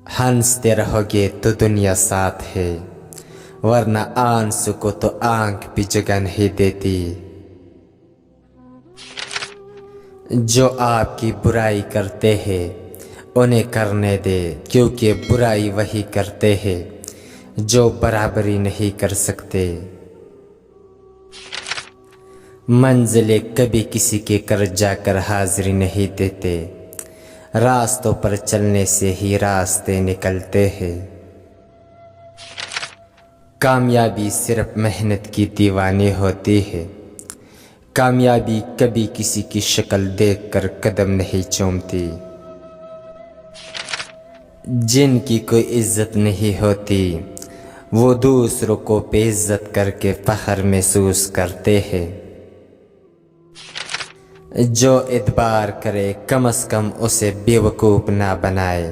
ہنستے رہو گے تو دنیا ساتھ ہے، ورنہ آنسو کو تو آنکھ بھی جگہ نہیں دیتی۔ جو آپ کی برائی کرتے ہیں انہیں کرنے دے، کیونکہ برائی وہی کرتے ہیں جو برابری نہیں کر سکتے۔ منزلیں کبھی کسی کے کر جا کر حاضری نہیں دیتے، راستوں پر چلنے سے ہی راستے نکلتے ہیں۔ کامیابی صرف محنت کی دیوانی ہوتی ہے، کامیابی کبھی کسی کی شکل دیکھ کر قدم نہیں چومتی۔ جن کی کوئی عزت نہیں ہوتی وہ دوسروں کو بے عزت کر کے فخر محسوس کرتے ہیں۔ جو اعتبار کرے کم از کم اسے بیوقوف نہ بنائے،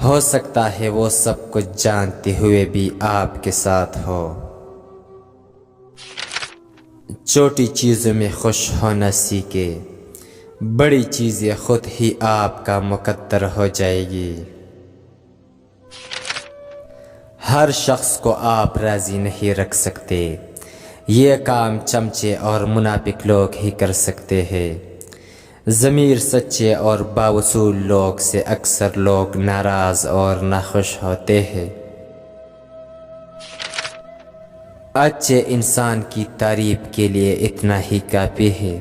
ہو سکتا ہے وہ سب کچھ جانتے ہوئے بھی آپ کے ساتھ ہو۔ چھوٹی چیزوں میں خوش ہونا سیکھے، بڑی چیزیں خود ہی آپ کا مقدر ہو جائے گی۔ ہر شخص کو آپ راضی نہیں رکھ سکتے، یہ کام چمچے اور منافق لوگ ہی کر سکتے ہیں۔ ضمیر سچے اور باوصول لوگ سے اکثر لوگ ناراض اور ناخوش ہوتے ہیں۔ اچھے انسان کی تعریف کے لیے اتنا ہی کافی ہے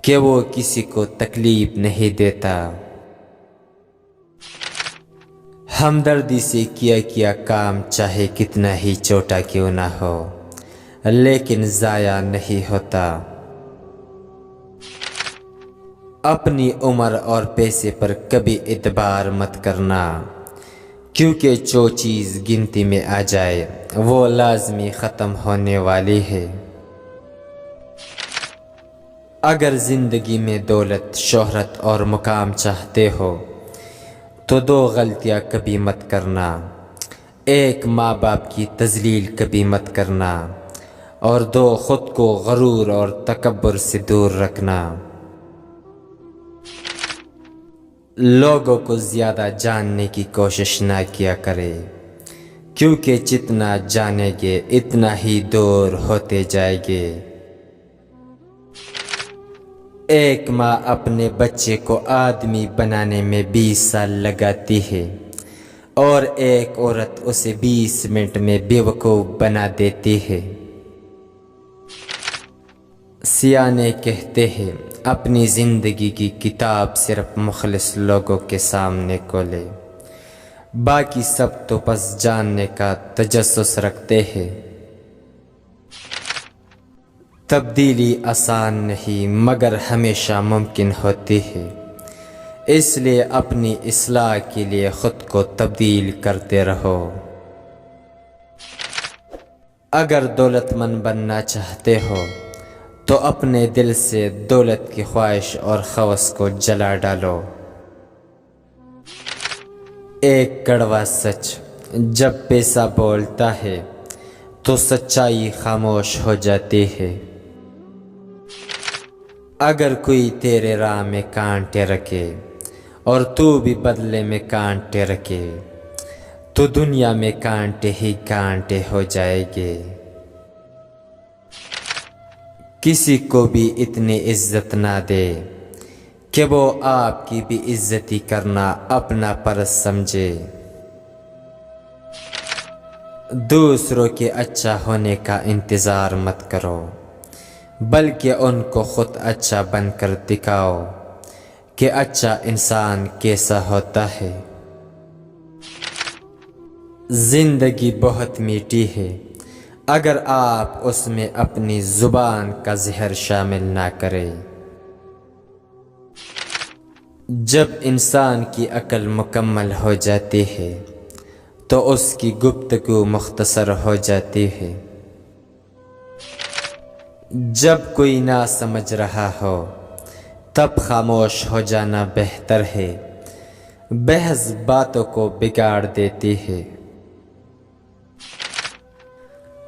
کہ وہ کسی کو تکلیف نہیں دیتا۔ ہمدردی سے کیا کام چاہے کتنا ہی چھوٹا کیوں نہ ہو لیکن ضائع نہیں ہوتا۔ اپنی عمر اور پیسے پر کبھی اعتبار مت کرنا، کیونکہ جو چیز گنتی میں آ جائے وہ لازمی ختم ہونے والی ہے۔ اگر زندگی میں دولت، شہرت اور مقام چاہتے ہو تو دو غلطیاں کبھی مت کرنا۔ ایک، ماں باپ کی تذلیل کبھی مت کرنا، اور دو، خود کو غرور اور تکبر سے دور رکھنا۔ لوگوں کو زیادہ جاننے کی کوشش نہ کیا کرے، کیونکہ جتنا جانیں گے اتنا ہی دور ہوتے جائیں گے۔ ایک ماں اپنے بچے کو آدمی بنانے میں 20 سال لگاتی ہے، اور ایک عورت اسے 20 منٹ میں بیوقوف بنا دیتی ہے۔ سیانے کہتے ہیں اپنی زندگی کی کتاب صرف مخلص لوگوں کے سامنے کھولے، باقی سب تو بس جاننے کا تجسس رکھتے ہیں۔ تبدیلی آسان نہیں مگر ہمیشہ ممکن ہوتی ہے، اس لیے اپنی اصلاح کے لیے خود کو تبدیل کرتے رہو۔ اگر دولت مند بننا چاہتے ہو تو اپنے دل سے دولت کی خواہش اور ہوس کو جلا ڈالو۔ ایک کڑوا سچ، جب پیسہ بولتا ہے تو سچائی خاموش ہو جاتی ہے۔ اگر کوئی تیرے راہ میں کانٹے رکھے اور تو بھی بدلے میں کانٹے رکھے تو دنیا میں کانٹے ہی کانٹے ہو جائے گے۔ کسی کو بھی اتنی عزت نہ دے کہ وہ آپ کی بھی عزتی کرنا اپنا فرض سمجھے۔ دوسروں کے اچھا ہونے کا انتظار مت کرو، بلکہ ان کو خود اچھا بن کر دکھاؤ کہ اچھا انسان کیسا ہوتا ہے۔ زندگی بہت میٹھی ہے اگر آپ اس میں اپنی زبان کا زہر شامل نہ کریں۔ جب انسان کی عقل مکمل ہو جاتی ہے تو اس کی گفتگو مختصر ہو جاتی ہے۔ جب کوئی نہ سمجھ رہا ہو تب خاموش ہو جانا بہتر ہے، بحث باتوں کو بگاڑ دیتی ہے۔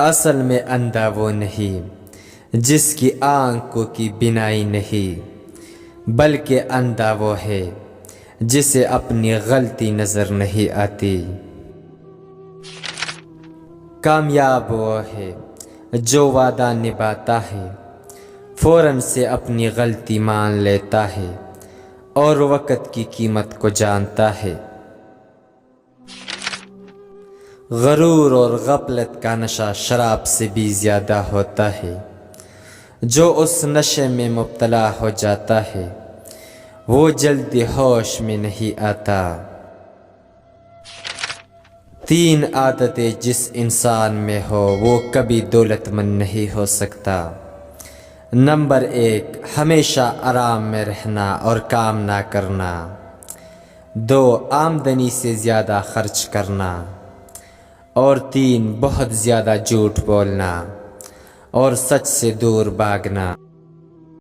اصل میں اندھا وہ نہیں جس کی آنکھوں کی بینائی نہیں، بلکہ اندھا وہ ہے جسے اپنی غلطی نظر نہیں آتی۔ کامیاب وہ ہے جو وعدہ نبھاتا ہے، فوراً سے اپنی غلطی مان لیتا ہے اور وقت کی قیمت کو جانتا ہے۔ غرور اور غفلت کا نشہ شراب سے بھی زیادہ ہوتا ہے۔ جو اس نشے میں مبتلا ہو جاتا ہے وہ جلدی ہوش میں نہیں آتا۔ 3 عادتیں جس انسان میں ہو وہ کبھی دولت مند نہیں ہو سکتا۔ نمبر 1، ہمیشہ آرام میں رہنا اور کام نہ کرنا۔ 2، آمدنی سے زیادہ خرچ کرنا۔ اور 3، بہت زیادہ جھوٹ بولنا اور سچ سے دور بھاگنا۔